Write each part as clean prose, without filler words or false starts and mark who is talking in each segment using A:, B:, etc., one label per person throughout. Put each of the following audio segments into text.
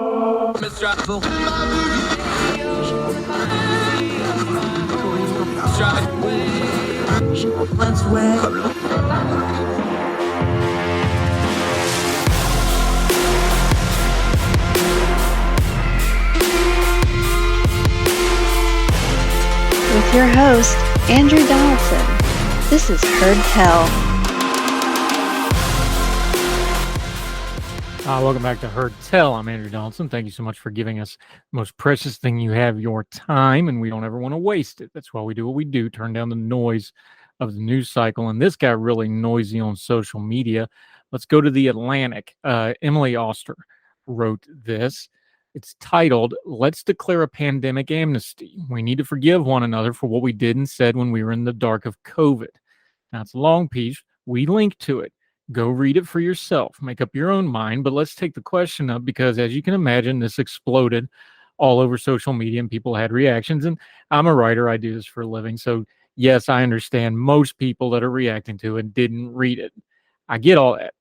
A: With your host, Andrew Donaldson. This is Heard Tell.
B: Welcome back to Heard Tell. I'm Andrew Donaldson. Thank you so much for giving us the most precious thing you have, your time, and we don't ever want to waste it. That's why we do what we do, turn down the noise of the news cycle. And this got really noisy on social media. Let's go to The Atlantic. Emily Oster wrote this. It's titled, "Let's Declare a Pandemic Amnesty. We need to forgive one another for what we did and said when we were in the dark of COVID." Now, it's a long piece. We link to it. Go read it for yourself. Make up your own mind. But let's take the question up because, as you can imagine, this exploded all over social media and people had reactions. And I'm a writer. I do this for a living. So, yes, I understand most people that are reacting to it didn't read it. I get all that.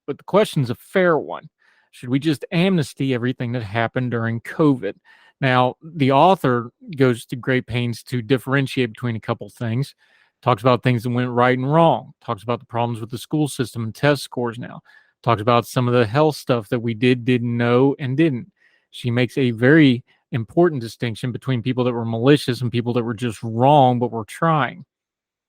B: But the question's a fair one. Should we just amnesty everything that happened during COVID? Now, the author goes to great pains to differentiate between a couple things. Talks about things that went right and wrong. Talks about the problems with the school system and test scores now. Talks about some of the health stuff that we didn't know, and didn't. She makes a very important distinction between people that were malicious and people that were just wrong but were trying.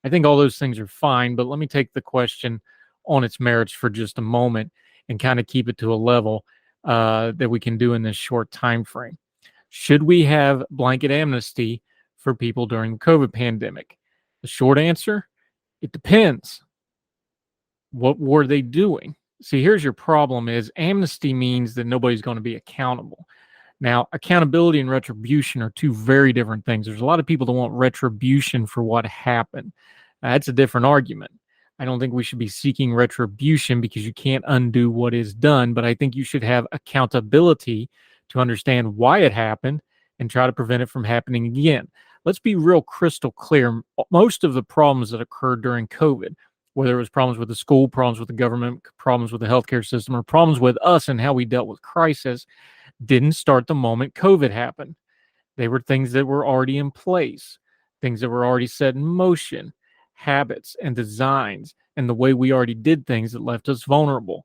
B: I think all those things are fine, but let me take the question on its merits for just a moment and kind of keep it to a level that we can do in this short time frame. Should we have blanket amnesty for people during the COVID pandemic? The short answer, it depends. What were they doing? See, here's your problem is amnesty means that nobody's going to be accountable. Now, accountability and retribution are two very different things. There's a lot of people that want retribution for what happened. That's a different argument. I don't think we should be seeking retribution because you can't undo what is done, but I think you should have accountability to understand why it happened and try to prevent it from happening again. Let's be real crystal clear. Most of the problems that occurred during COVID, whether it was problems with the school, problems with the government, problems with the healthcare system, or problems with us and how we dealt with crisis, didn't start the moment COVID happened. They were things that were already in place, things that were already set in motion, habits and designs, and the way we already did things that left us vulnerable.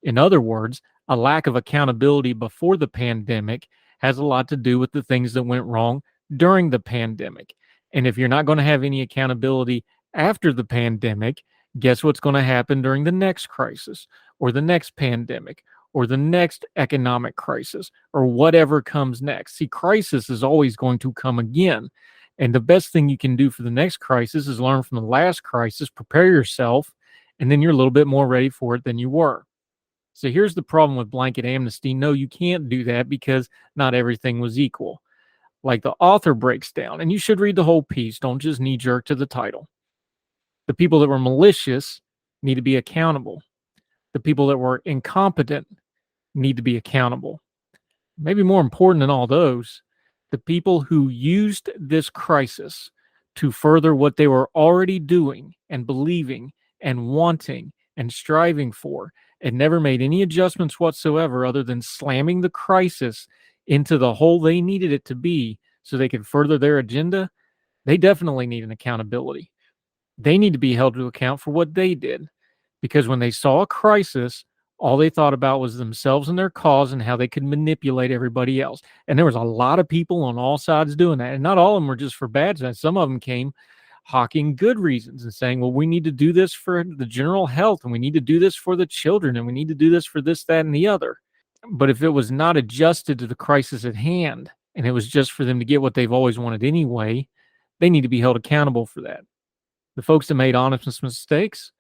B: In other words, a lack of accountability before the pandemic has a lot to do with the things that went wrong during the pandemic. And if you're not going to have any accountability after the pandemic, guess what's going to happen during the next crisis or the next pandemic or the next economic crisis or whatever comes next? See, crisis is always going to come again. And the best thing you can do for the next crisis is learn from the last crisis, prepare yourself, and then you're a little bit more ready for it than you were. So here's the problem with blanket amnesty. No, you can't do that because not everything was equal. Like the author breaks down, and you should read the whole piece. Don't just knee jerk to the title. The people that were malicious need to be accountable. The people that were incompetent need to be accountable. Maybe more important than all those, the people who used this crisis to further what they were already doing and believing and wanting and striving for, and never made any adjustments whatsoever other than slamming the crisis into the hole they needed it to be so they could further their agenda, they definitely need an accountability. They need to be held to account for what they did, because when they saw a crisis, all they thought about was themselves and their cause and how they could manipulate everybody else. And there was a lot of people on all sides doing that. And not all of them were just for bad sides. Some of them came hawking good reasons and saying, well, we need to do this for the general health, and we need to do this for the children, and we need to do this for this, that, and the other. But if it was not adjusted to the crisis at hand, and it was just for them to get what they've always wanted anyway, they need to be held accountable for that. The folks that made honest mistakes,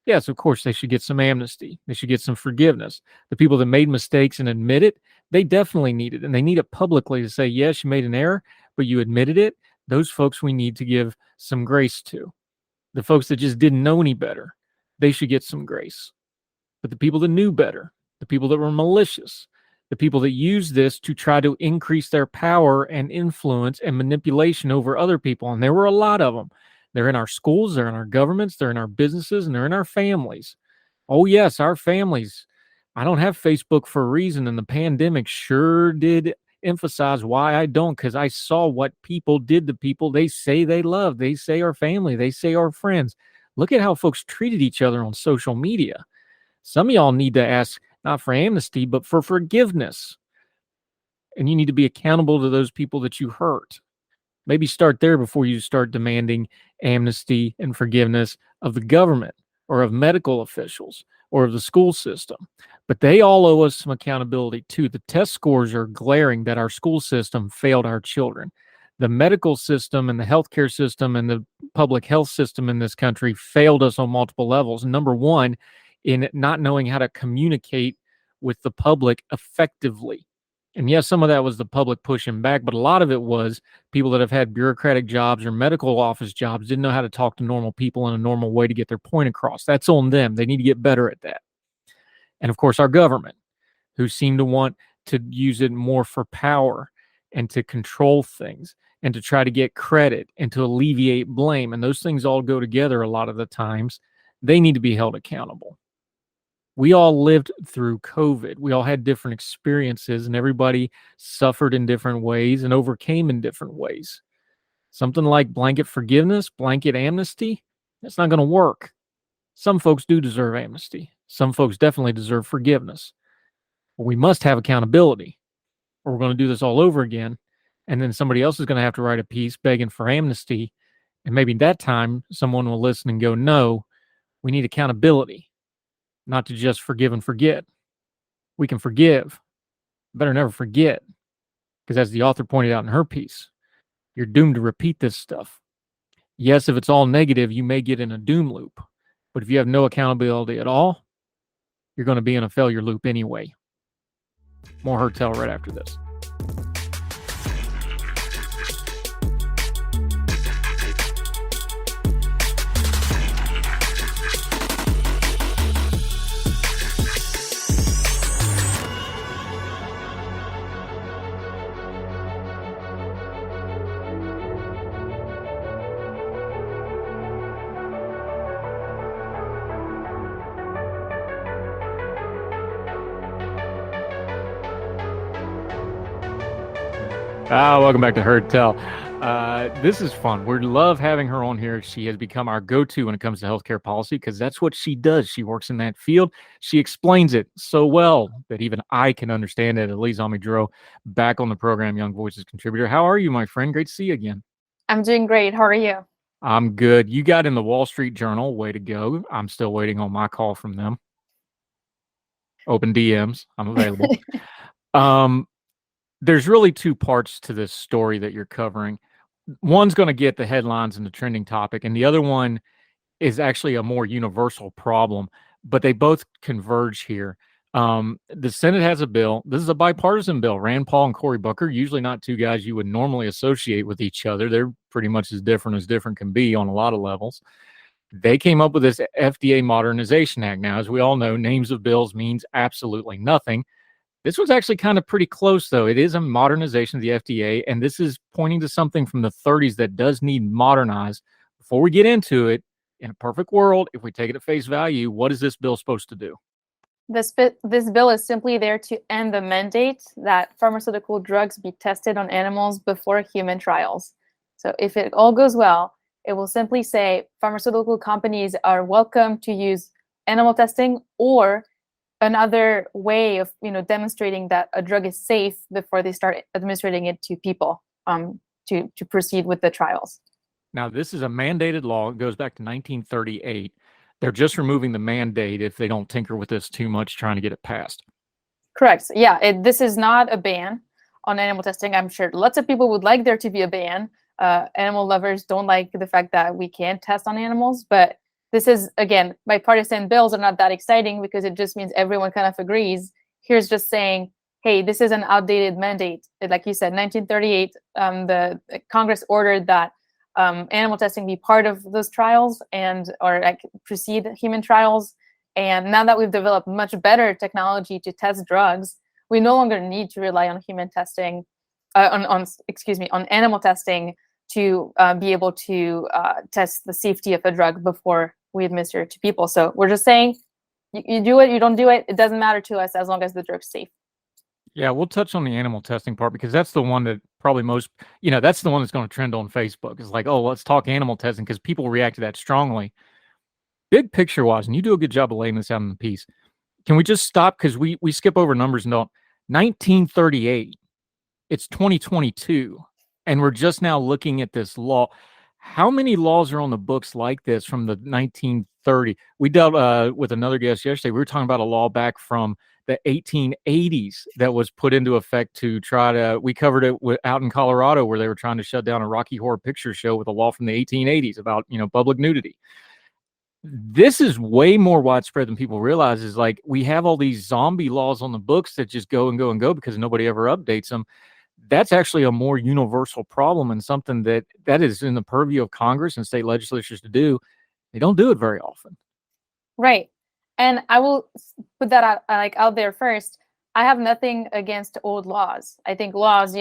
B: yes, of course, they should get some amnesty. They should get some forgiveness. The people that made mistakes and admit it, they definitely need it. And they need it publicly to say, yes, you made an error, but you admitted it. Those folks we need to give some grace to. The folks that just didn't know any better, they should get some grace. But the people that knew better, the people that were malicious, the people that used this to try to increase their power and influence and manipulation over other people, and there were a lot of them. They're in our schools, they're in our governments, they're in our businesses, and they're in our families. Oh, yes, our families I don't have Facebook for a reason, and the pandemic sure did emphasize why I don't, because I saw what people did to people they say they love. They say our family, they say our friends. Look at how folks treated each other on social media. Some of y'all need to ask not for amnesty, but for forgiveness. And you need to be accountable to those people that you hurt. Maybe start there before you start demanding amnesty and forgiveness of the government or of medical officials or of the school system. But they all owe us some accountability too. The test scores are glaring that our school system failed our children. The medical system and the healthcare system and the public health system in this country failed us on multiple levels. Number one, in not knowing how to communicate with the public effectively. And yes, some of that was the public pushing back, but a lot of it was people that have had bureaucratic jobs or medical office jobs didn't know how to talk to normal people in a normal way to get their point across. That's on them. They need to get better at that. And of course, our government, who seem to want to use it more for power and to control things and to try to get credit and to alleviate blame. And those things all go together a lot of the times. They need to be held accountable. We all lived through COVID. We all had different experiences, and everybody suffered in different ways and overcame in different ways. Something like blanket forgiveness, blanket amnesty, that's not going to work. Some folks do deserve amnesty. Some folks definitely deserve forgiveness. But we must have accountability, or we're going to do this all over again. And then somebody else is going to have to write a piece begging for amnesty. And maybe that time someone will listen and go, no, we need accountability. Not to just forgive and forget. We can forgive. Better never forget. Because as the author pointed out in her piece, you're doomed to repeat this stuff. Yes, if it's all negative, you may get in a doom loop. But if you have no accountability at all, you're going to be in a failure loop anyway. More Hertel right after this. Welcome back to Heard Tell. This is fun. We love having her on here. She has become our go-to when it comes to healthcare policy because that's what she does. She works in that field. She explains it so well that even I can understand it. Elise Amez-Droz, back on the program, Young Voices contributor. How are you, my friend? Great to see you again.
C: I'm doing great. How are you?
B: I'm good. You got in the Wall Street Journal. Way to go. I'm still waiting on my call from them. Open DMs. I'm available. There's really two parts to this story that you're covering. One's going to get the headlines and the trending topic, and the other one is actually a more universal problem, but they both converge here. The Senate has a bill. This is a bipartisan bill. Rand Paul and Cory Booker, usually not two guys you would normally associate with each other. They're pretty much as different can be on a lot of levels. They came up with this FDA Modernization Act. Now, as we all know, names of bills means absolutely nothing. This was actually kind of pretty close, though. It is a modernization of the FDA, and this is pointing to something from the 30s that does need modernized. Before we get into it, in a perfect world, if we take it at face value, what is this bill supposed to do?
C: This bill is simply there to end the mandate that pharmaceutical drugs be tested on animals before human trials. So if it all goes well, it will simply say pharmaceutical companies are welcome to use animal testing or another way of demonstrating that a drug is safe before they start administering it to people to proceed with the trials.
B: Now, this is a mandated law. It goes back to 1938. They're just removing the mandate if they don't tinker with this too much, trying to get it passed.
C: Correct. Yeah, this is not a ban on animal testing. I'm sure lots of people would like there to be a ban. Animal lovers don't like the fact that we can't test on animals, but this is, again, bipartisan bills are not that exciting because it just means everyone kind of agrees. Here's just saying, hey, this is an outdated mandate. Like you said, 1938, the Congress ordered that animal testing be part of those trials or precede human trials. And now that we've developed much better technology to test drugs, we no longer need to rely on human testing, on animal testing to be able to test the safety of a drug before we administer it to people. So we're just saying You do it, you don't do it, it doesn't matter to us as long as the drug's safe.
B: Yeah, we'll touch on the animal testing part because that's the one that probably most, that's the one that's going to trend on Facebook. It's like, oh, let's talk animal testing because people react to that strongly. Big picture wise, and you do a good job of laying this out in the piece. Can we just stop because we skip over numbers and don't? 1938, it's 2022, and we're just now looking at this law. How many laws are on the books like this from the 1930? We dealt with another guest yesterday. We were talking about a law back from the 1880s that was put into effect to try to, we covered it out in Colorado where they were trying to shut down a Rocky Horror Picture Show with a law from the 1880s about, public nudity. This is way more widespread than people realize. Is like we have all these zombie laws on the books that just go and go and go because nobody ever updates them. That's actually a more universal problem and something that is in the purview of Congress and state legislatures to do. They don't do it very often.
C: Right. And I will put that out there first. I have nothing against old laws. I think laws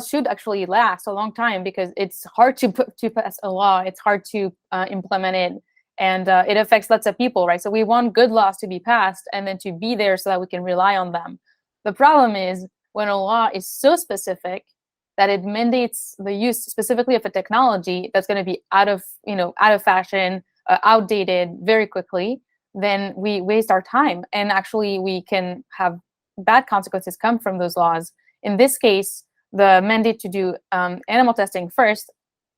C: should actually last a long time because it's hard to pass a law. It's hard to implement it. And it affects lots of people, right? So we want good laws to be passed and then to be there so that we can rely on them. The problem is when a law is so specific that it mandates the use specifically of a technology that's going to be out of fashion, outdated very quickly, then we waste our time. And actually we can have bad consequences come from those laws. In this case, the mandate to do animal testing first,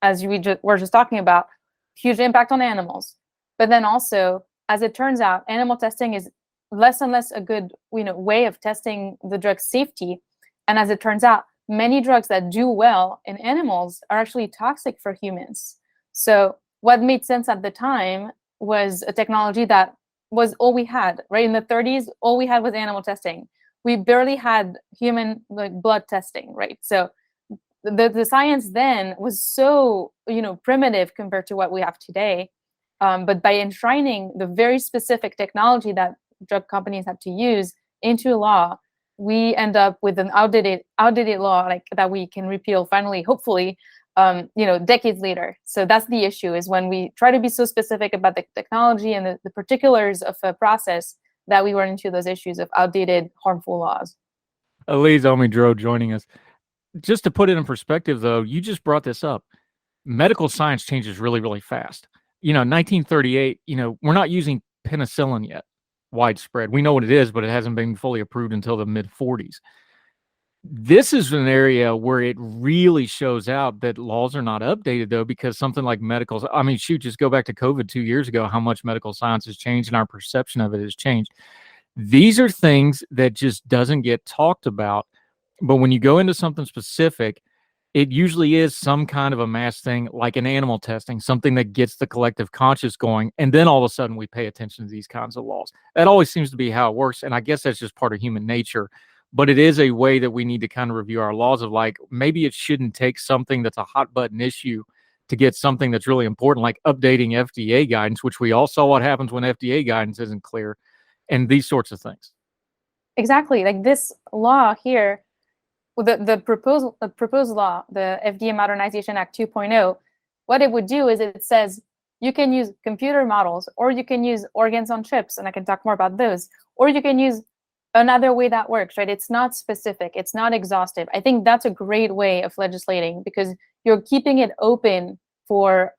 C: as we were just talking about, huge impact on animals. But then also, as it turns out, animal testing is less and less a good way of testing the drug's safety. And as it turns out, many drugs that do well in animals are actually toxic for humans. So what made sense at the time was a technology that was all we had, right? In the 30s, all we had was animal testing. We barely had human blood testing, right? So the science then was so primitive compared to what we have today. But by enshrining the very specific technology that drug companies have to use into law, we end up with an outdated law that we can repeal finally, hopefully, decades later. So that's the issue, is when we try to be so specific about the technology and the particulars of a process that we run into those issues of outdated, harmful laws.
B: Elise Amez-Droz joining us. Just to put it in perspective, though, you just brought this up. Medical science changes really, really fast. 1938, we're not using penicillin yet, widespread. We know what it is, but it hasn't been fully approved until the mid 40s. This is an area where it really shows out that laws are not updated, though, because something like just go back to COVID 2 years ago, how much medical science has changed and our perception of it has changed. These are things that just doesn't get talked about. But when you go into something specific, it usually is some kind of a mass thing like an animal testing, something that gets the collective conscious going. And then all of a sudden we pay attention to these kinds of laws. That always seems to be how it works. And I guess that's just part of human nature. But it is a way that we need to kind of review our laws of maybe it shouldn't take something that's a hot button issue to get something that's really important, like updating FDA guidance, which we all saw what happens when FDA guidance isn't clear, and these sorts of things.
C: Exactly. Like this law here, the proposed law, the FDA Modernization Act 2.0, what it would do is it says you can use computer models, or you can use organs on chips, and I can talk more about those, or you can use another way that works, right? It's not specific, it's not exhaustive. I think that's a great way of legislating because you're keeping it open for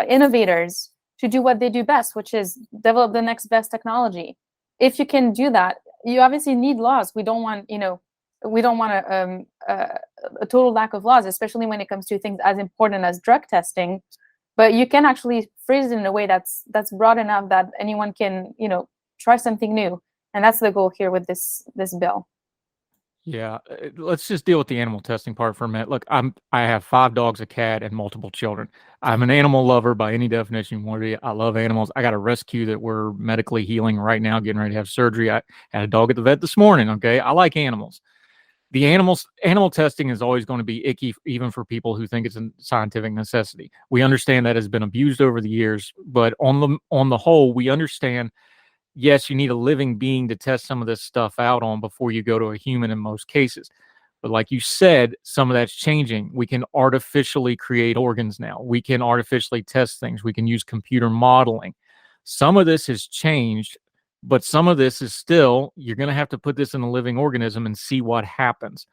C: innovators to do what they do best, which is develop the next best technology. If you can do that, you obviously need laws. We don't want, a total lack of laws, especially when it comes to things as important as drug testing. But you can actually phrase it in a way that's broad enough that anyone can, try something new. And that's the goal here with this bill.
B: Yeah, let's just deal with the animal testing part for a minute. Look, I have 5 dogs, a cat, and multiple children. I'm an animal lover by any definition you want to be. I love animals. I got a rescue that we're medically healing right now, getting ready to have surgery. I had a dog at the vet this morning. Okay, I like animals. The animal testing is always going to be icky, even for people who think it's a scientific necessity. We understand that has been abused over the years, but on the whole, we understand. Yes, you need a living being to test some of this stuff out on before you go to a human in most cases. But like you said, some of that's changing. We can artificially create organs now. We can artificially test things. We can use computer modeling. Some of this has changed, but some of this is still, you're going to have to put this in a living organism and see what happens.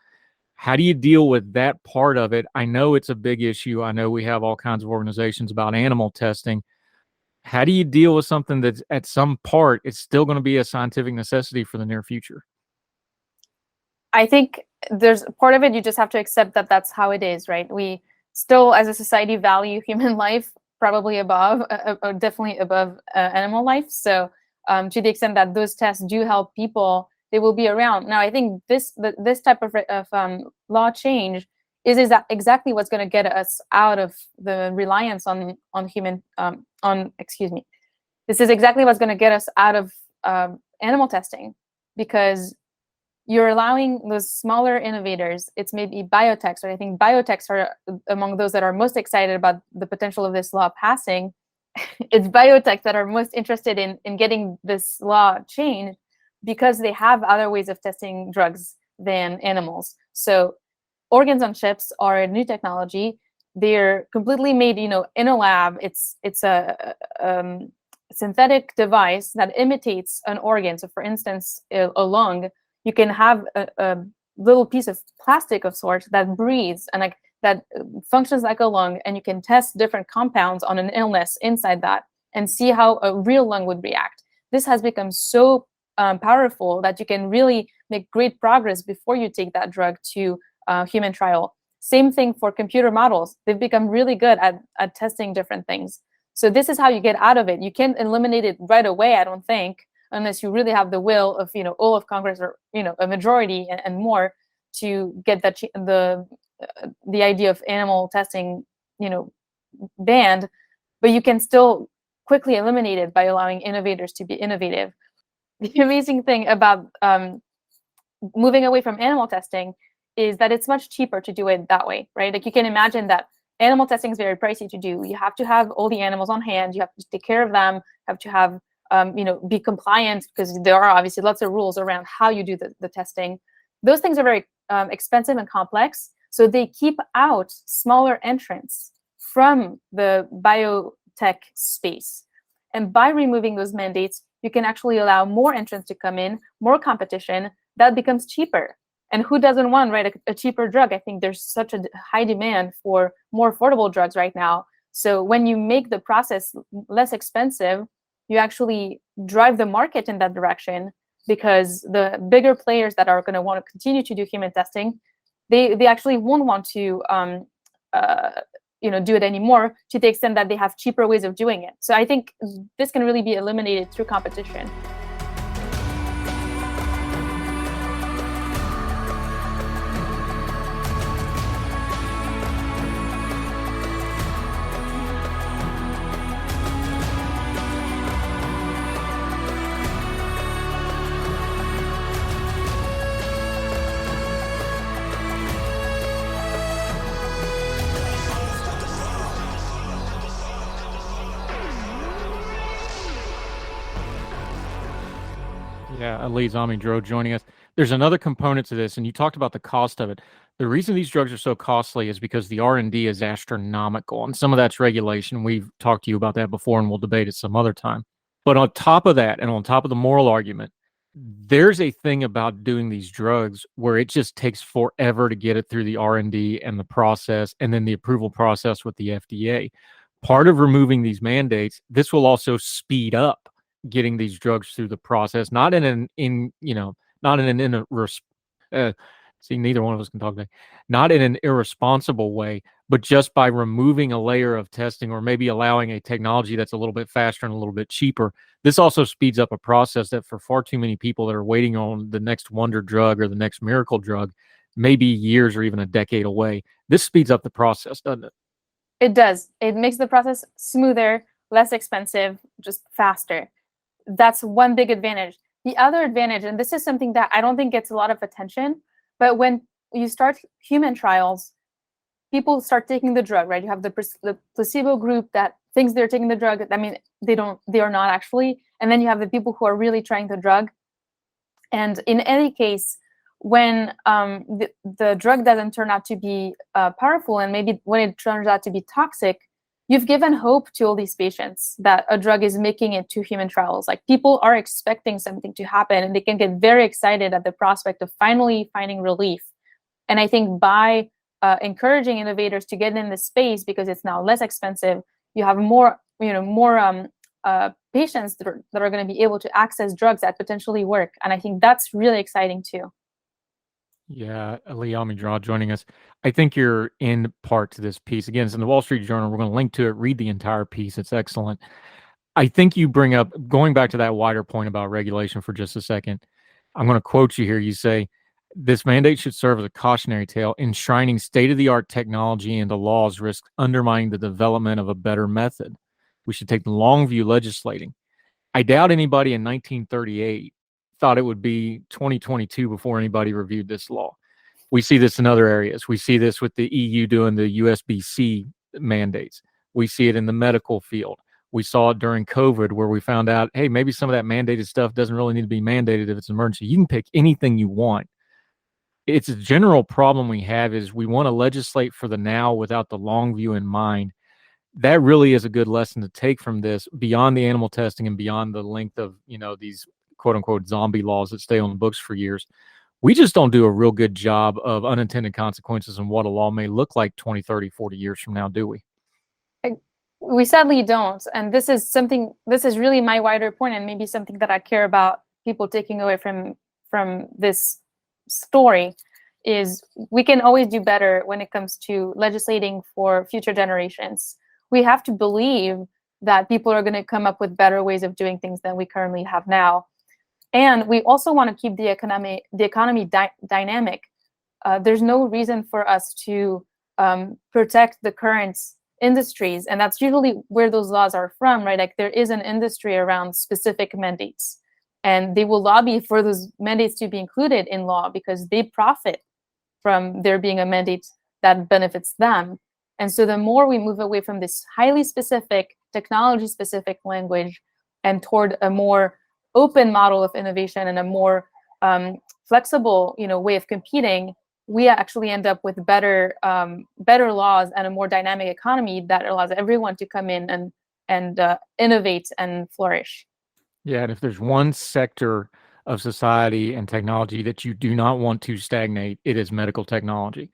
B: How do you deal with that part of it? I know it's a big issue. I know we have all kinds of organizations about animal testing. How do you deal with something that's at some part, it's still going to be a scientific necessity for the near future?
C: I think there's part of it, you just have to accept that that's how it is, right? We still, as a society, value human life probably above, definitely above animal life. So to the extent that those tests do help people, they will be around. Now, I think this type of law change is exactly what's going to get us out of the reliance on human, this is exactly what's going to get us out of animal testing, because you're allowing those smaller innovators, it's maybe biotechs, or I think biotechs are among those that are most excited about the potential of this law passing. It's biotech that are most interested in getting this law changed, because they have other ways of testing drugs than animals. So organs on chips are a new technology. They're completely made, in a lab. It's a synthetic device that imitates an organ. So for instance, a lung, you can have a little piece of plastic of sorts that breathes and that functions like a lung, and you can test different compounds on an illness inside that and see how a real lung would react. This has become so powerful that you can really make great progress before you take that drug to human trial. Same thing for computer models. They've become really good at testing different things. So this is how you get out of it. You can't eliminate it right away, I don't think, unless you really have the will of all of Congress, or a majority and more, to get that the idea of animal testing banned. But you can still quickly eliminate it by allowing innovators to be innovative. The amazing thing about moving away from animal testing is that it's much cheaper to do it that way, right? Like, you can imagine that animal testing is very pricey to do. You have to have all the animals on hand. You have to take care of them. Have to have be compliant, because there are obviously lots of rules around how you do the testing. Those things are very expensive and complex, so they keep out smaller entrants from the biotech space. And by removing those mandates, you can actually allow more entrants to come in, more competition, that becomes cheaper. And who doesn't want, right, a cheaper drug? I think there's such a high demand for more affordable drugs right now. So when you make the process less expensive, you actually drive the market in that direction, because the bigger players that are going to want to continue to do human testing, they actually won't want to do it anymore, to the extent that they have cheaper ways of doing it. So I think this can really be eliminated through competition.
B: Yeah, Elise, Amez-Droz joining us. There's another component to this, and you talked about the cost of it. The reason these drugs are so costly is because the R&D is astronomical, and some of that's regulation. We've talked to you about that before, and we'll debate it some other time. But on top of that, and on top of the moral argument, there's a thing about doing these drugs where it just takes forever to get it through the R&D and the process, and then the approval process with the FDA. Part of removing these mandates, this will also speed up getting these drugs through the process, not in an see, neither one of us can talk today, not in an irresponsible way, but just by removing a layer of testing, or maybe allowing a technology that's a little bit faster and a little bit cheaper. This also speeds up a process that, for far too many people that are waiting on the next wonder drug or the next miracle drug, maybe years or even a decade away. This speeds up the process, doesn't it?
C: It does. It makes the process smoother, less expensive, just faster. That's one big advantage. The other advantage, and this is something that I don't think gets a lot of attention, but when you start human trials, people start taking the drug, right? You have the placebo group that thinks they're taking the drug. I mean, they are not actually. And then you have the people who are really trying the drug. And in any case, when the drug doesn't turn out to be powerful, and maybe when it turns out to be toxic, you've given hope to all these patients that a drug is making it to human trials. Like, people are expecting something to happen, and they can get very excited at the prospect of finally finding relief. And I think by encouraging innovators to get in this space, because it's now less expensive, you have more patients that are going to be able to access drugs that potentially work. And I think that's really exciting too.
B: Yeah, Elise Amez-Droz joining us. I think you're in part to this piece. Again, it's in the Wall Street Journal. We're going to link to it. Read the entire piece. It's excellent. I think you bring up, going back to that wider point about regulation for just a second, I'm going to quote you here. You say, this mandate should serve as a cautionary tale, enshrining state-of-the-art technology into laws risk undermining the development of a better method. We should take the long view legislating. I doubt anybody in 1938 thought it would be 2022 before anybody reviewed this law. We see this in other areas. We see this with the EU doing the USB-C mandates. We see it in the medical field. We saw it during COVID, where we found out, hey, maybe some of that mandated stuff doesn't really need to be mandated if it's an emergency. You can pick anything you want. It's a general problem we have is we want to legislate for the now without the long view in mind. That really is a good lesson to take from this, beyond the animal testing and beyond the length of, these quote unquote zombie laws that stay on the books for years. We just don't do a real good job of unintended consequences and what a law may look like 20, 30, 40 years from now, do we?
C: We sadly don't. And this is really my wider point, and maybe something that I care about people taking away from this story, is we can always do better when it comes to legislating for future generations. We have to believe that people are going to come up with better ways of doing things than we currently have now. And we also want to keep the economy dynamic. There's no reason for us to protect the current industries, and that's usually where those laws are from, right? Like, there is an industry around specific mandates, and they will lobby for those mandates to be included in law because they profit from there being a mandate that benefits them. And so the more we move away from this highly specific, technology-specific language and toward a more open model of innovation and a more flexible, way of competing, we actually end up with better laws and a more dynamic economy that allows everyone to come in and innovate and flourish.
B: Yeah, and if there's one sector of society and technology that you do not want to stagnate, it is medical technology,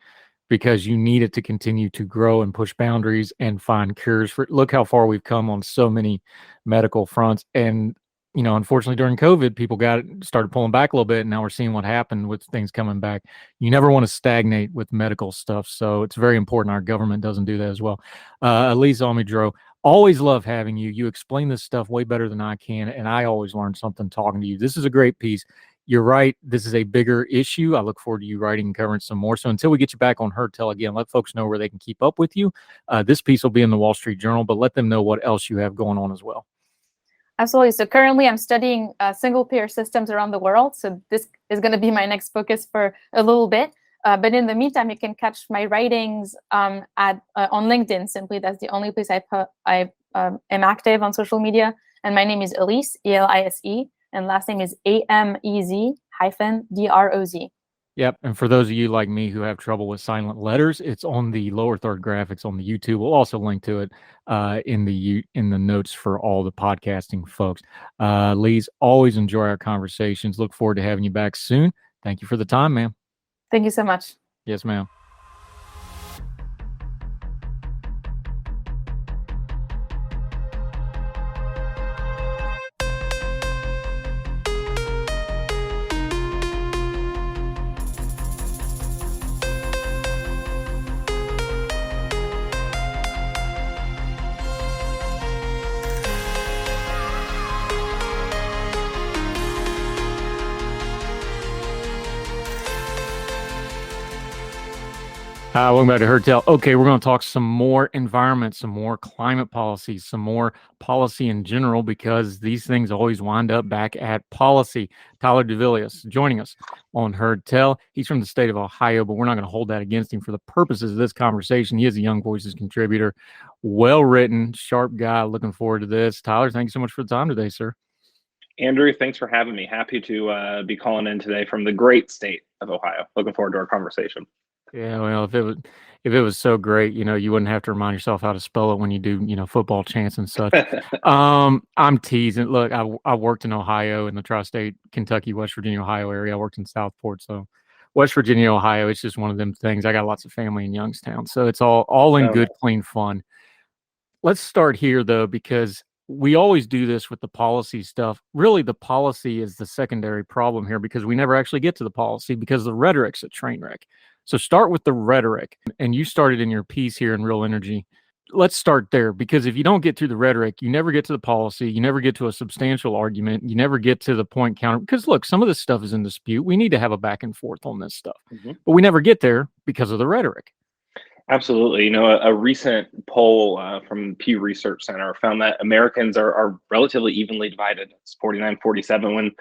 B: because you need it to continue to grow and push boundaries and find cures for. Look how far we've come on so many medical fronts. And unfortunately, during COVID, people started pulling back a little bit, and now we're seeing what happened with things coming back. You never want to stagnate with medical stuff, so it's very important our government doesn't do that as well. Elise Amez-Droz, always love having you. You explain this stuff way better than I can, and I always learn something talking to you. This is a great piece. You're right. This is a bigger issue. I look forward to you writing and covering some more. So until we get you back on Heard Tell again, let folks know where they can keep up with you. This piece will be in the Wall Street Journal, but let them know what else you have going on as well.
C: Absolutely. So currently I'm studying single-payer systems around the world. So this is going to be my next focus for a little bit. But in the meantime, you can catch my writings on LinkedIn. Simply, that's the only place I am active on social media. And my name is Elise, Elise, and last name is Amez-Droz.
B: Yep. And for those of you like me who have trouble with silent letters, it's on the lower third graphics on the YouTube. We'll also link to it in the notes for all the podcasting folks. Elise, always enjoy our conversations. Look forward to having you back soon. Thank you for the time, ma'am.
C: Thank you so much.
B: Yes, ma'am. Welcome back to Heard Tell. Okay, we're going to talk some more environment, some more climate policy, some more policy in general, because these things always wind up back at policy. Tyler Duvelius joining us on Heard Tell. He's from the state of Ohio, but we're not going to hold that against him for the purposes of this conversation. He is a Young Voices contributor, well-written, sharp guy. Looking forward to this. Tyler, thank you so much for the time today, sir.
D: Andrew, thanks for having me. Happy to be calling in today from the great state of Ohio. Looking forward to our conversation.
B: Yeah, well, if it was so great, you wouldn't have to remind yourself how to spell it when you do, football chants and such. I'm teasing. Look, I worked in Ohio, in the tri-state, Kentucky, West Virginia, Ohio area. I worked in Southport, so West Virginia, Ohio, it's just one of them things. I got lots of family in Youngstown, so it's all in good, clean fun. Let's start here, though, because we always do this with the policy stuff. Really, the policy is the secondary problem here because we never actually get to the policy because the rhetoric's a train wreck. So start with the rhetoric. And you started in your piece here in Real Energy. Let's start there, because if you don't get through the rhetoric, you never get to the policy, you never get to a substantial argument, you never get to the point counter. Because look, some of this stuff is in dispute. We need to have a back and forth on this stuff. But we never get there because of the rhetoric.
D: Absolutely. A recent poll from Pew Research Center found that Americans are relatively evenly divided. It's 49-47 when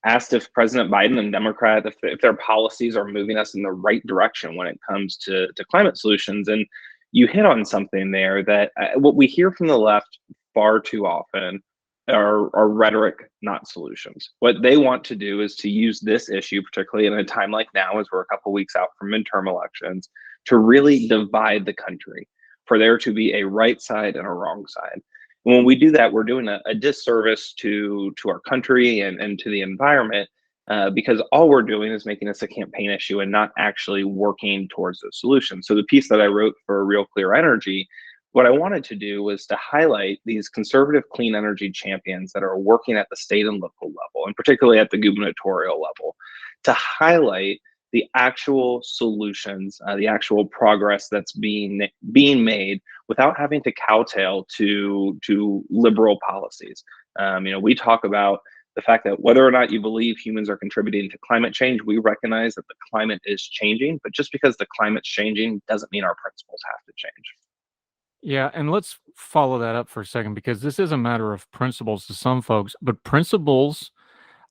D: asked if President Biden and Democrat, if their policies are moving us in the right direction when it comes to climate solutions. And you hit on something there that what we hear from the left far too often are rhetoric, not solutions. What they want to do is to use this issue, particularly in a time like now, as we're a couple weeks out from midterm elections, to really divide the country, for there to be a right side and a wrong side. And when we do that, we're doing a disservice to our country and to the environment, because all we're doing is making this a campaign issue and not actually working towards those solutions. So the piece that I wrote for Real Clear Energy, what I wanted to do was to highlight these conservative clean energy champions that are working at the state and local level, and particularly at the gubernatorial level, to highlight the actual solutions, the actual progress that's being made without having to kowtow to liberal policies. We talk about the fact that whether or not you believe humans are contributing to climate change, we recognize that the climate is changing, but just because the climate's changing doesn't mean our principles have to change.
B: Yeah, and let's follow that up for a second, because this is a matter of principles to some folks, but principles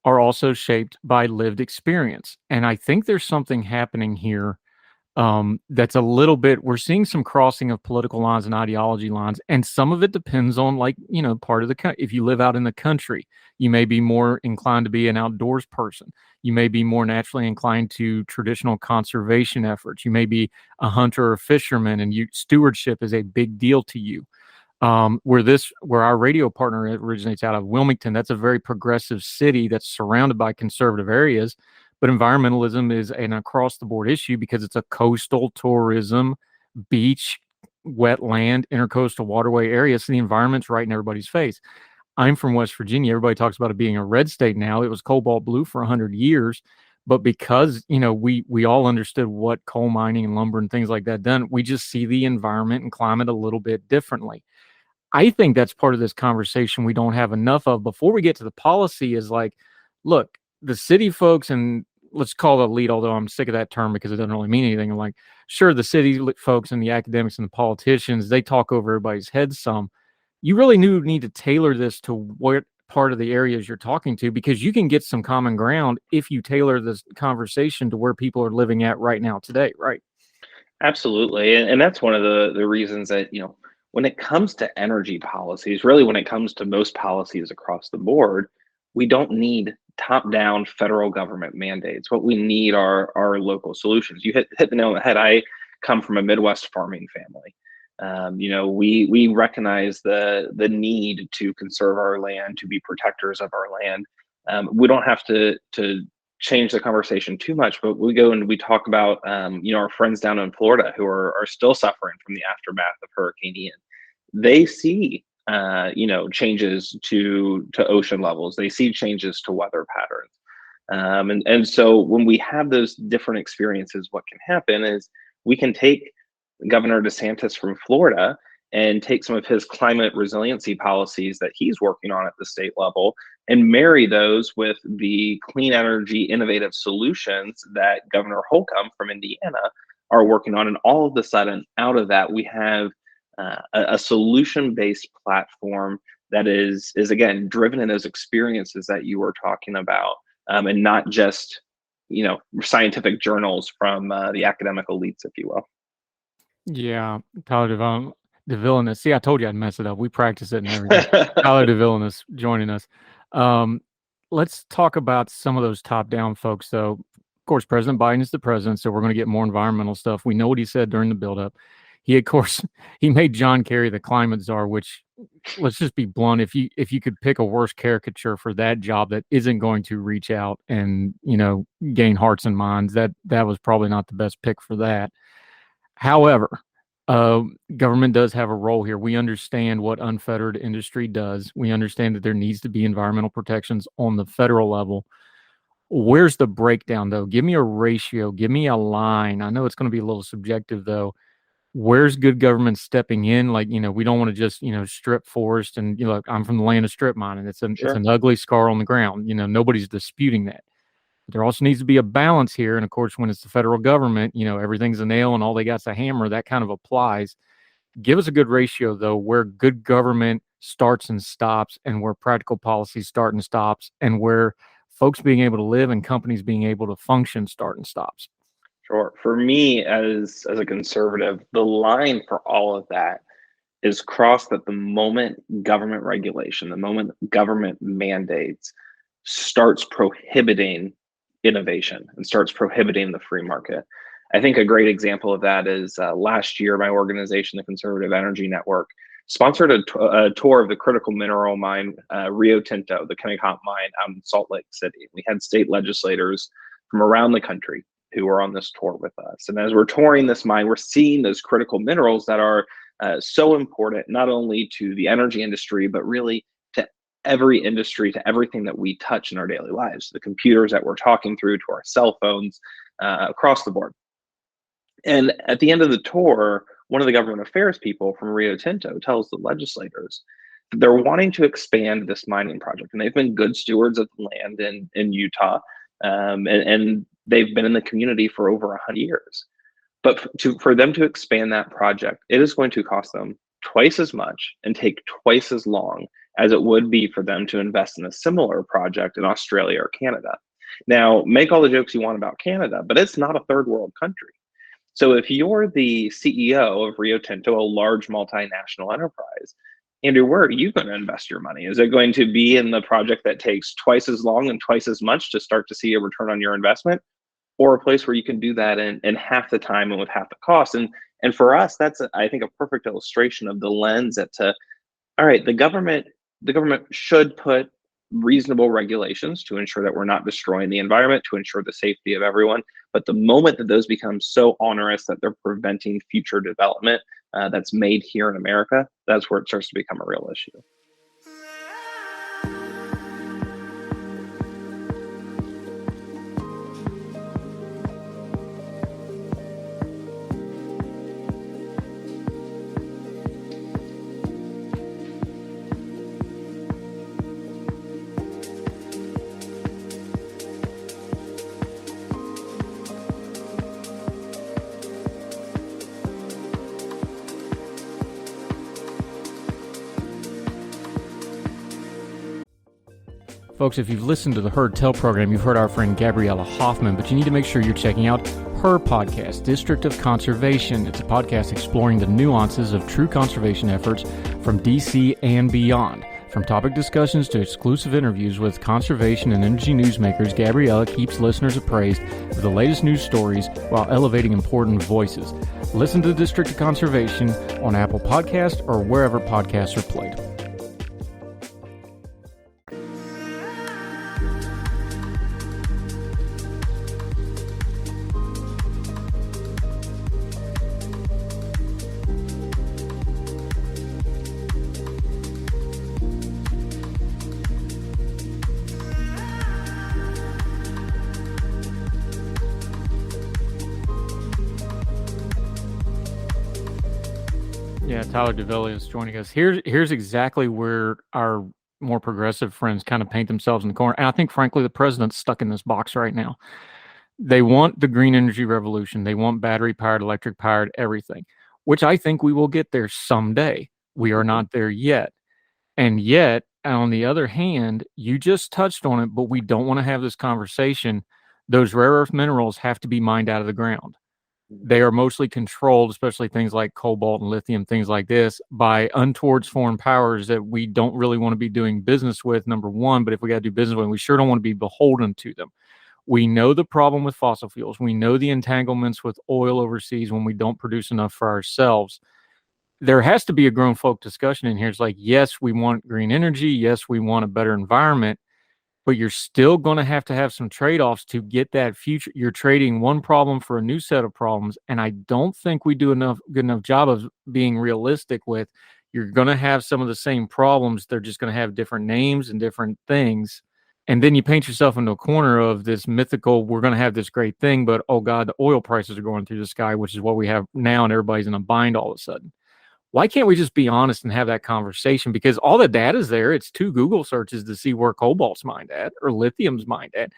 B: are also shaped by lived experience. And I think there's something happening here that's a little bit, we're seeing some crossing of political lines and ideology lines. And some of it depends on, part of if you live out in the country, you may be more inclined to be an outdoors person. You may be more naturally inclined to traditional conservation efforts. You may be a hunter or fisherman, and stewardship is a big deal to you. Where our radio partner originates out of Wilmington, that's a very progressive city that's surrounded by conservative areas, but environmentalism is an across the board issue because it's a coastal tourism, beach, wetland, intercoastal waterway area. So the environment's right in everybody's face. I'm from West Virginia. Everybody talks about it being a red state now. It was cobalt blue for 100 years. But because, we all understood what coal mining and lumber and things like that done, we just see the environment and climate a little bit differently. I think that's part of this conversation we don't have enough of before we get to the policy is look, the city folks, and let's call it elite, although I'm sick of that term because it doesn't really mean anything. I'm sure, the city folks and the academics and the politicians, they talk over everybody's heads some. You really need to tailor this to what part of the areas you're talking to, because you can get some common ground if you tailor this conversation to where people are living at right now today, right?
D: Absolutely. And that's one of the reasons that, when it comes to energy policies, really when it comes to most policies across the board, we don't need top-down federal government mandates. What we need are local solutions. You hit the nail on the head. I come from a Midwest farming family. We recognize the need to conserve our land, to be protectors of our land. We don't have to change the conversation too much, but we go and we talk about our friends down in Florida who are still suffering from the aftermath of Hurricane Ian. They see changes to ocean levels. They see changes to weather patterns. And so when we have those different experiences, what can happen is we can take Governor DeSantis from Florida and take some of his climate resiliency policies that he's working on at the state level and marry those with the clean energy innovative solutions that Governor Holcomb from Indiana are working on. And all of a sudden, out of that, we have a solution-based platform that is again driven in those experiences that you were talking about, and not just scientific journals from the academic elites, if you will.
B: Yeah, Tyler Duvelius. See, I told you I'd mess it up. We practice it and everything. Tyler Duvelius joining us. Let's talk about some of those top-down folks, though. course, President Biden is the president, so we're going to get more environmental stuff. We know what he said during the buildup. He, of course, he made John Kerry the climate czar, which, let's just be blunt, if you could pick a worse caricature for that job that isn't going to reach out and, gain hearts and minds, that was probably not the best pick for that. However, government does have a role here. We understand what unfettered industry does. We understand that there needs to be environmental protections on the federal level. Where's the breakdown, though? Give me a ratio. Give me a line. I know it's going to be a little subjective, though. Where's good government stepping in? Like, we don't want to just, strip forest. And, I'm from the land of strip mining. It's
D: Sure.
B: an ugly scar on the ground. Nobody's disputing that. But there also needs to be a balance here. And of course, when it's the federal government, everything's a nail and all they got's a hammer. That kind of applies. Give us a good ratio, though, where good government starts and stops and where practical policies start and stops and where folks being able to live and companies being able to function start and stops.
D: Sure. For me, as a conservative, the line for all of that is crossed at the moment government regulation, the moment government mandates starts prohibiting innovation and starts prohibiting the free market. I think a great example of that is last year, my organization, the Conservative Energy Network, sponsored a tour of the critical mineral mine, Rio Tinto, the Kennecott mine out in Salt Lake City. We had state legislators from around the country who were on this tour with us. And as we're touring this mine, we're seeing those critical minerals that are so important, not only to the energy industry, but really to every industry, to everything that we touch in our daily lives, the computers that we're talking through, to our cell phones, across the board. And at the end of the tour, one of the government affairs people from Rio Tinto tells the legislators that they're wanting to expand this mining project. And they've been good stewards of the land in Utah. And they've been in the community for over 100 years. But for them to expand that project, it is going to cost them twice as much and take twice as long as it would be for them to invest in a similar project in Australia or Canada. Now, make all the jokes you want about Canada, but it's not a third world country. So if you're the CEO of Rio Tinto, a large multinational enterprise, Andrew, where are you going to invest your money? Is it going to be in the project that takes twice as long and twice as much to start to see a return on your investment, or a place where you can do that in half the time and with half the cost? And for us, that's, I think, a perfect illustration of the lens all right, the government should put reasonable regulations to ensure that we're not destroying the environment, to ensure the safety of everyone. But the moment that those become so onerous that they're preventing future development that's made here in America, that's where it starts to become a real issue.
B: Folks, if you've listened to the Heard Tell program, you've heard our friend Gabriella Hoffman, but you need to make sure you're checking out her podcast, District of Conservation. It's a podcast exploring the nuances of true conservation efforts from DC and beyond. From topic discussions to exclusive interviews with conservation and energy newsmakers, Gabriella keeps listeners appraised of the latest news stories while elevating important voices. Listen to District of Conservation on Apple Podcasts or wherever podcasts are played. Yeah, Tyler Duvelius joining us. Here's exactly where our more progressive friends kind of paint themselves in the corner. And I think, frankly, the president's stuck in this box right now. They want the green energy revolution. They want battery-powered, electric-powered, everything, which I think we will get there someday. We are not there yet. And yet, on the other hand, you just touched on it, but we don't want to have this conversation. Those rare earth minerals have to be mined out of the ground. They are mostly controlled, especially things like cobalt and lithium, things like this, by untoward foreign powers that we don't really want to be doing business with, number one. But if we got to do business with them, we sure don't want to be beholden to them. We know the problem with fossil fuels. We know the entanglements with oil overseas when we don't produce enough for ourselves. There has to be a grown folk discussion in here. It's like, yes, we want green energy. Yes, we want a better environment, but you're still going to have some trade-offs to get that future. You're trading one problem for a new set of problems. And I don't think we do good enough job of being realistic with, you're going to have some of the same problems. They're just going to have different names and different things. And then you paint yourself into a corner of this mythical, we're going to have this great thing, but oh God, the oil prices are going through the sky, which is what we have now. And everybody's in a bind all of a sudden. Why can't we just be honest and have that conversation? Because all the data is there. It's 2 Google searches to see where cobalt's mined at or lithium's mined at.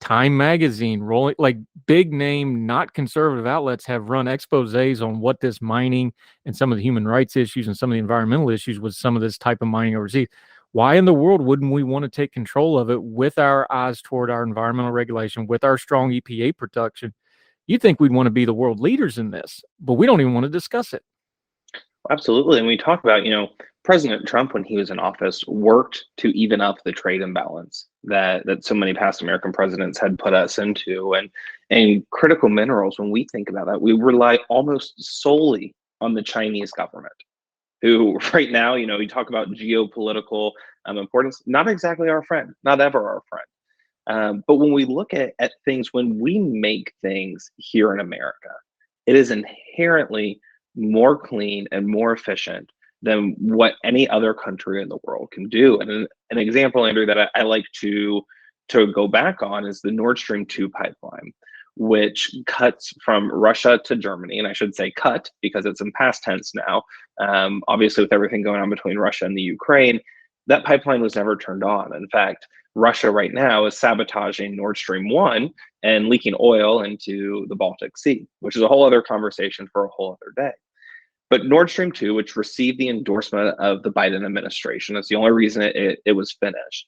B: Time Magazine, rolling, like big name, not conservative outlets have run exposés on what this mining and some of the human rights issues and some of the environmental issues with some of this type of mining overseas. Why in the world wouldn't we want to take control of it with our eyes toward our environmental regulation, with our strong EPA protection? You'd think we'd want to be the world leaders in this, but we don't even want to discuss it.
D: Absolutely. And we talk about, President Trump, when he was in office, worked to even up the trade imbalance that so many past American presidents had put us into. And critical minerals, when we think about that, we rely almost solely on the Chinese government, who right now, you talk about geopolitical importance, not exactly our friend, not ever our friend. But when we look at things, when we make things here in America, it is inherently more clean and more efficient than what any other country in the world can do. And an example, Andrew, that I like to go back on is the Nord Stream 2 pipeline, which cuts from Russia to Germany. And I should say cut because it's in past tense now. Obviously, with everything going on between Russia and the Ukraine, that pipeline was never turned on. In fact, Russia right now is sabotaging Nord Stream 1 and leaking oil into the Baltic Sea, which is a whole other conversation for a whole other day. But Nord Stream 2, which received the endorsement of the Biden administration, that's the only reason it was finished,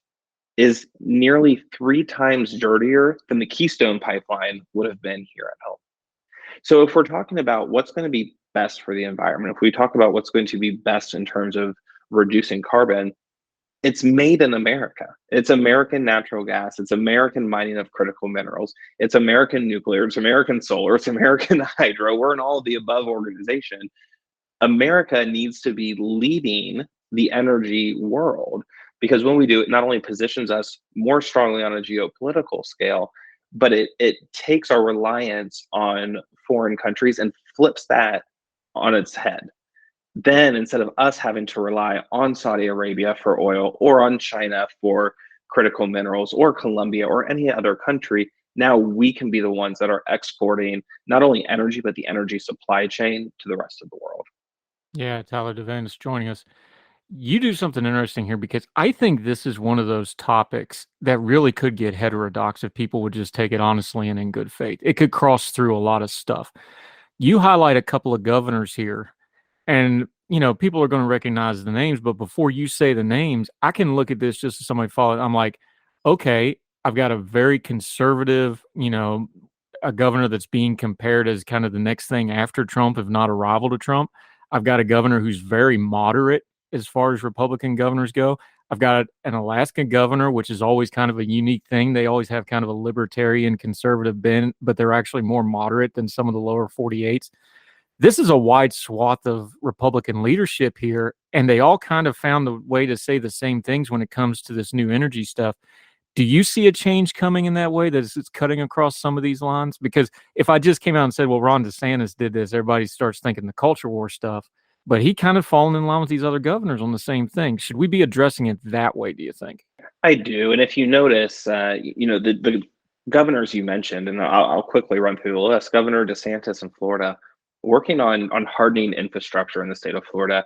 D: is nearly 3 times dirtier than the Keystone pipeline would have been here at home. So if we're talking about what's going to be best for the environment, if we talk about what's going to be best in terms of reducing carbon, it's made in America. It's American natural gas. It's American mining of critical minerals. It's American nuclear. It's American solar. It's American hydro. We're an all of the above organization. America needs to be leading the energy world, because when we do, it not only positions us more strongly on a geopolitical scale, but it takes our reliance on foreign countries and flips that on its head. Then instead of us having to rely on Saudi Arabia for oil or on China for critical minerals or Colombia or any other country, now we can be the ones that are exporting not only energy, but the energy supply chain to the rest of the world.
B: Yeah, Tyler Duvelius joining us. You do something interesting here, because I think this is one of those topics that really could get heterodox if people would just take it honestly and in good faith. It could cross through a lot of stuff. You highlight a couple of governors here, and people are going to recognize the names, but before you say the names, I can look at this just as somebody followed. I'm like, okay, I've got a very conservative, a governor that's being compared as kind of the next thing after Trump, if not a rival to Trump. I've got a governor who's very moderate as far as Republican governors go. I've got an Alaska governor, which is always kind of a unique thing. They always have kind of a libertarian conservative bent, but they're actually more moderate than some of the lower 48s. This is a wide swath of Republican leadership here, and they all kind of found the way to say the same things when it comes to this new energy stuff. Do you see a change coming in that way, that it's cutting across some of these lines? Because if I just came out and said, well, Ron DeSantis did this, everybody starts thinking the culture war stuff, but he kind of fallen in line with these other governors on the same thing. Should we be addressing it that way, do you think?
D: I do. And if you notice, the governors you mentioned, and I'll quickly run through the list, Governor DeSantis in Florida, working on hardening infrastructure in the state of Florida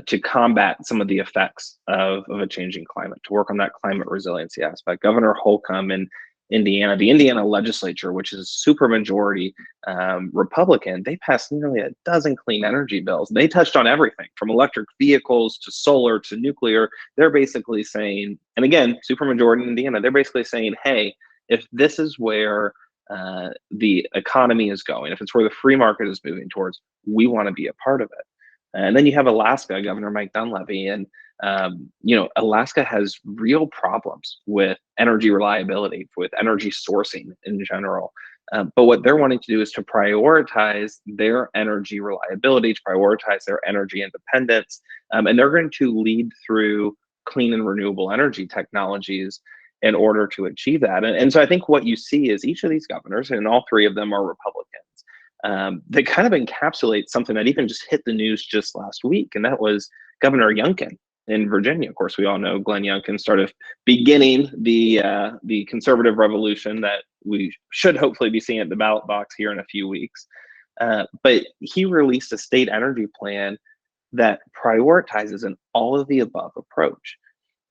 D: to combat some of the effects of a changing climate, to work on that climate resiliency aspect. Governor Holcomb in Indiana, the Indiana legislature, which is super majority Republican, they passed nearly a dozen clean energy bills. They touched on everything from electric vehicles to solar to nuclear. They're basically saying, and again, super majority in Indiana, they're basically saying, hey, if this is where the economy is going, if it's where the free market is moving towards, we want to be a part of it. And then you have Alaska, Governor Mike Dunleavy, and Alaska has real problems with energy reliability, with energy sourcing in general. But what they're wanting to do is to prioritize their energy reliability, to prioritize their energy independence, and they're going to lead through clean and renewable energy technologies in order to achieve that. And so I think what you see is each of these governors, and all three of them are Republicans, they kind of encapsulate something that even just hit the news just last week, and that was Governor Youngkin in Virginia. Of course, we all know Glenn Youngkin started beginning the conservative revolution that we should hopefully be seeing at the ballot box here in a few weeks. But he released a state energy plan that prioritizes an all of the above approach.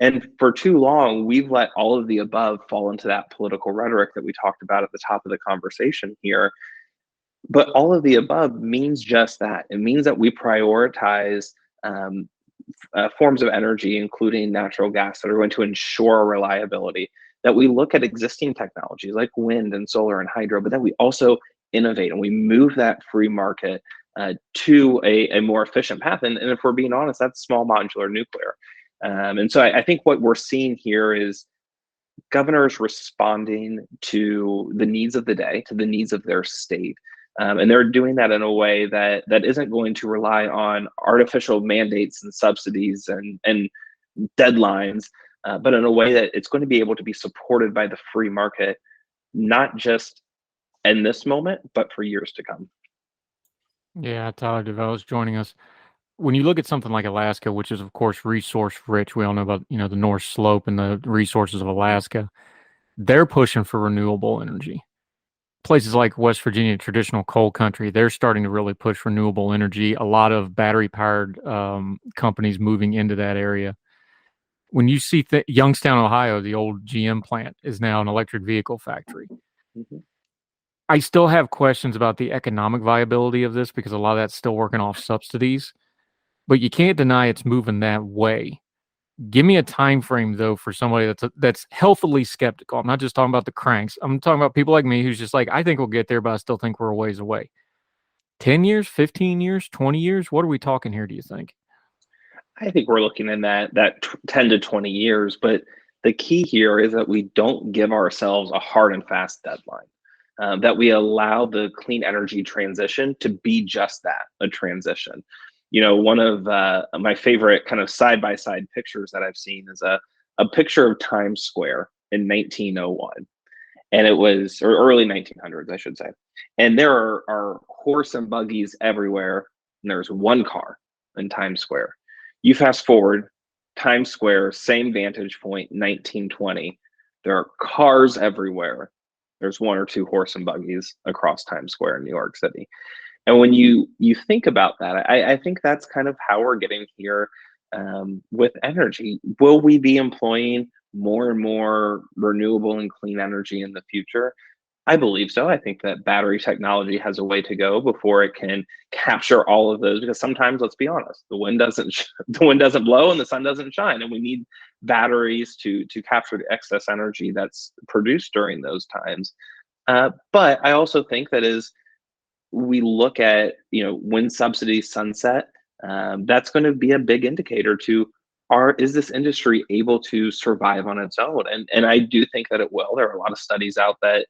D: And for too long, we've let all of the above fall into that political rhetoric that we talked about at the top of the conversation here. But all of the above means just that. It means that we prioritize forms of energy, including natural gas, that are going to ensure reliability, that we look at existing technologies like wind and solar and hydro, but that we also innovate and we move that free market to a more efficient path. And if we're being honest, that's small modular nuclear. And so I think what we're seeing here is governors responding to the needs of the day, to the needs of their state. And they're doing that in a way that isn't going to rely on artificial mandates and subsidies and deadlines, but in a way that it's going to be able to be supported by the free market, not just in this moment, but for years to come.
B: Yeah, Tyler Duvelius joining us. When you look at something like Alaska, which is of course resource rich, we all know about the North Slope and the resources of Alaska. They're pushing for renewable energy. Places like West Virginia, traditional coal country, they're starting to really push renewable energy. A lot of battery-powered companies moving into that area. When you see Youngstown, Ohio, the old GM plant is now an electric vehicle factory.
D: Mm-hmm.
B: I still have questions about the economic viability of this because a lot of that's still working off subsidies. But you can't deny it's moving that way. Give me a time frame, though, for somebody that's healthily skeptical. I'm not just talking about the cranks. I'm talking about people like me who's just like, I think we'll get there, but I still think we're a ways away. 10 years, 15 years, 20 years? What are we talking here, do you think?
D: I think we're looking in that 10 to 20 years. But the key here is that we don't give ourselves a hard and fast deadline, that we allow the clean energy transition to be just that, a transition. One of my favorite kind of side-by-side pictures that I've seen is a picture of Times Square in 1901. And it was, or early 1900s, I should say. And there are horse and buggies everywhere. And there's one car in Times Square. You fast forward, Times Square, same vantage point, 1920. There are cars everywhere. There's one or two horse and buggies across Times Square in New York City. And when you think about that, I think that's kind of how we're getting here with energy. Will we be employing more and more renewable and clean energy in the future? I believe so. I think that battery technology has a way to go before it can capture all of those, because sometimes, let's be honest, the wind doesn't blow and the sun doesn't shine, and we need batteries to capture the excess energy that's produced during those times. But I also think that as we look at when subsidies sunset, that's going to be a big indicator to is this industry able to survive on its own? And I do think that it will. There are a lot of studies out that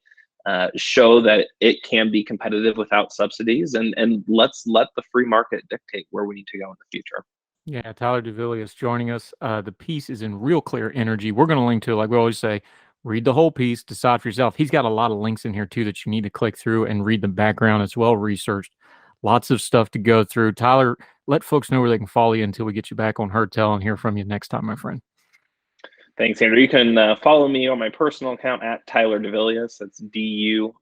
D: show that it can be competitive without subsidies, and let's let the free market dictate where we need to go in the future.
B: Yeah, Tyler Duvelius joining us. The piece is in Real Clear Energy. We're going to link to it, like we always say. Read the whole piece, decide for yourself. He's got a lot of links in here, too, that you need to click through and read the background. It's well researched. Lots of stuff to go through. Tyler, let folks know where they can follow you until we get you back on Heard Tell and hear from you next time, my friend.
D: Thanks, Andrew. You can follow me on my personal account at Tyler Duvelius. That's Duvelius.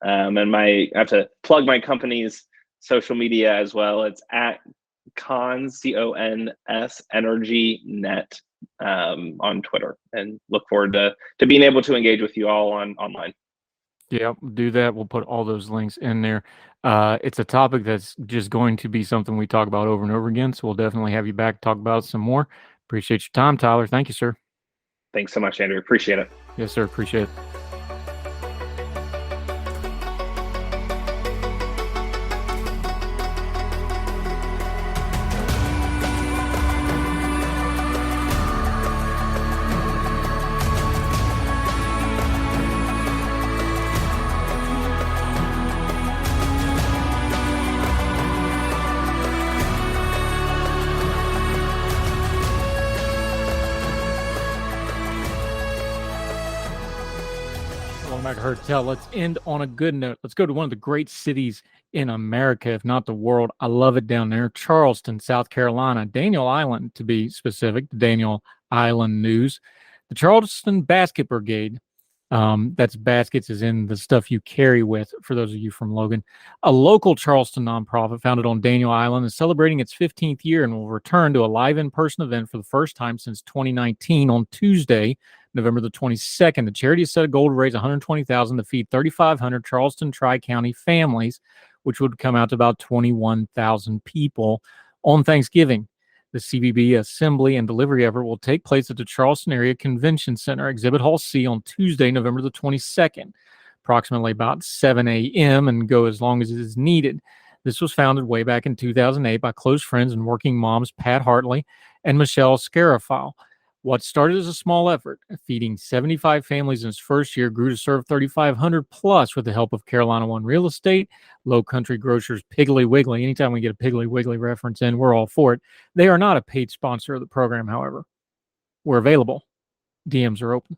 D: And I have to plug my company's social media as well. It's at Cons, CONS, Energy Net on Twitter, and look forward to being able to engage with you all online.
B: Yeah, do that. We'll put all those links in there. It's a topic that's just going to be something we talk about over and over again, so we'll definitely have you back to talk about it some more. Appreciate your time, Tyler. Thank you, sir.
D: Thanks so much, Andrew. Appreciate it.
B: Yes, sir. Appreciate it. Welcome back to Heard Tell. Let's end on a good note. Let's go to one of the great cities in America, if not the world. I love it down there. Charleston, South Carolina. Daniel Island, to be specific. The Daniel Island News. The Charleston Basket Brigade. That's baskets is in the stuff you carry with, for those of you from Logan. A local Charleston nonprofit founded on Daniel Island is celebrating its 15th year and will return to a live in-person event for the first time since 2019 on Tuesday, November the 22nd. The charity has set a goal to raise $120,000 to feed 3,500 Charleston Tri-County families, which would come out to about 21,000 people on Thanksgiving. The CBB assembly and delivery effort will take place at the Charleston Area Convention Center, Exhibit Hall C, on Tuesday, November the 22nd, approximately about 7 a.m., and go as long as it is needed. This was founded way back in 2008 by close friends and working moms Pat Hartley and Michelle Scarafile. What started as a small effort, feeding 75 families in its first year, grew to serve 3,500 plus with the help of Carolina One Real Estate, Low Country Grocers, Piggly Wiggly. Anytime we get a Piggly Wiggly reference in, we're all for it. They are not a paid sponsor of the program, however. We're available. DMs are open.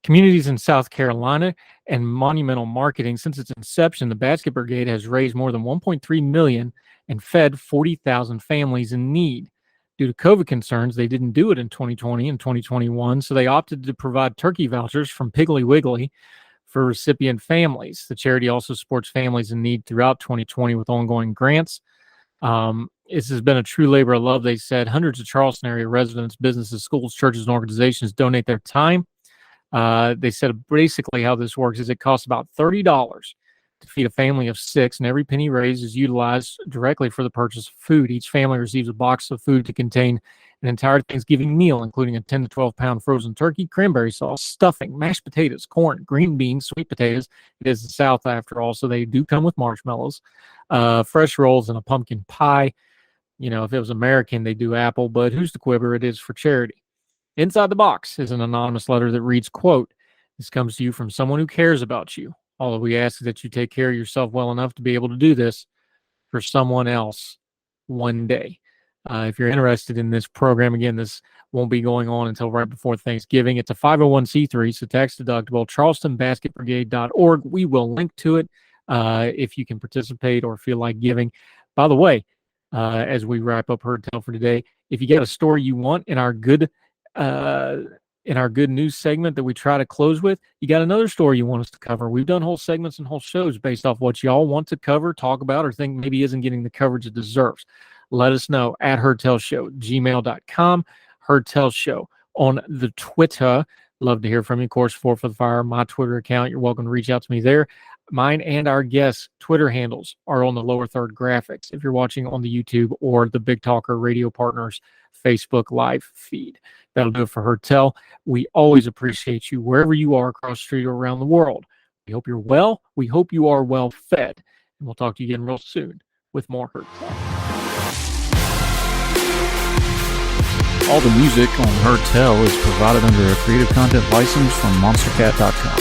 B: Communities in South Carolina and Monumental Marketing. Since its inception, the Basket Brigade has raised more than $1.3 million and fed 40,000 families in need. Due to COVID concerns, they didn't do it in 2020 and 2021, so they opted to provide turkey vouchers from Piggly Wiggly for recipient families. The charity also supports families in need throughout 2020 with ongoing grants. This has been a true labor of love, they said. Hundreds of Charleston area residents, businesses, schools, churches, and organizations donate their time. They said basically how this works is it costs about $30 to feed a family of 6, and every penny raised is utilized directly for the purchase of food. Each family receives a box of food to contain an entire Thanksgiving meal, including a 10 to 12 pound frozen turkey, cranberry sauce, stuffing, mashed potatoes, corn, green beans, sweet potatoes. It is the South after all, so they do come with marshmallows, fresh rolls, and a pumpkin pie. You know, if it was American, they do apple, but who's the quibber? It is for charity. Inside the box is an anonymous letter that reads, quote, "This comes to you from someone who cares about you. All we ask is that you take care of yourself well enough to be able to do this for someone else one day." If you're interested in this program, again, this won't be going on until right before Thanksgiving. It's a 501c3, so tax deductible, charlestonbasketbrigade.org. We will link to it if you can participate or feel like giving. By the way, as we wrap up Heard Tell for today, if you got a story you want in our good news segment that we try to close with, you got another story you want us to cover. We've done whole segments and whole shows based off what y'all want to cover, talk about, or think maybe isn't getting the coverage it deserves. Let us know at heardtellshow@gmail.com, heardtellshow on the Twitter. Love to hear from you. Of course, 4 for the Fire, my Twitter account. You're welcome to reach out to me there. Mine and our guests' Twitter handles are on the lower third graphics if you're watching on the YouTube or the Big Talker Radio Partners Facebook live feed. That'll do it for Heard Tell. We always appreciate you wherever you are across the street or around the world. We hope you're well. We hope you are well fed. And we'll talk to you again real soon with more Heard Tell.
E: All the music on Heard Tell is provided under a Creative Content license from monstercat.com.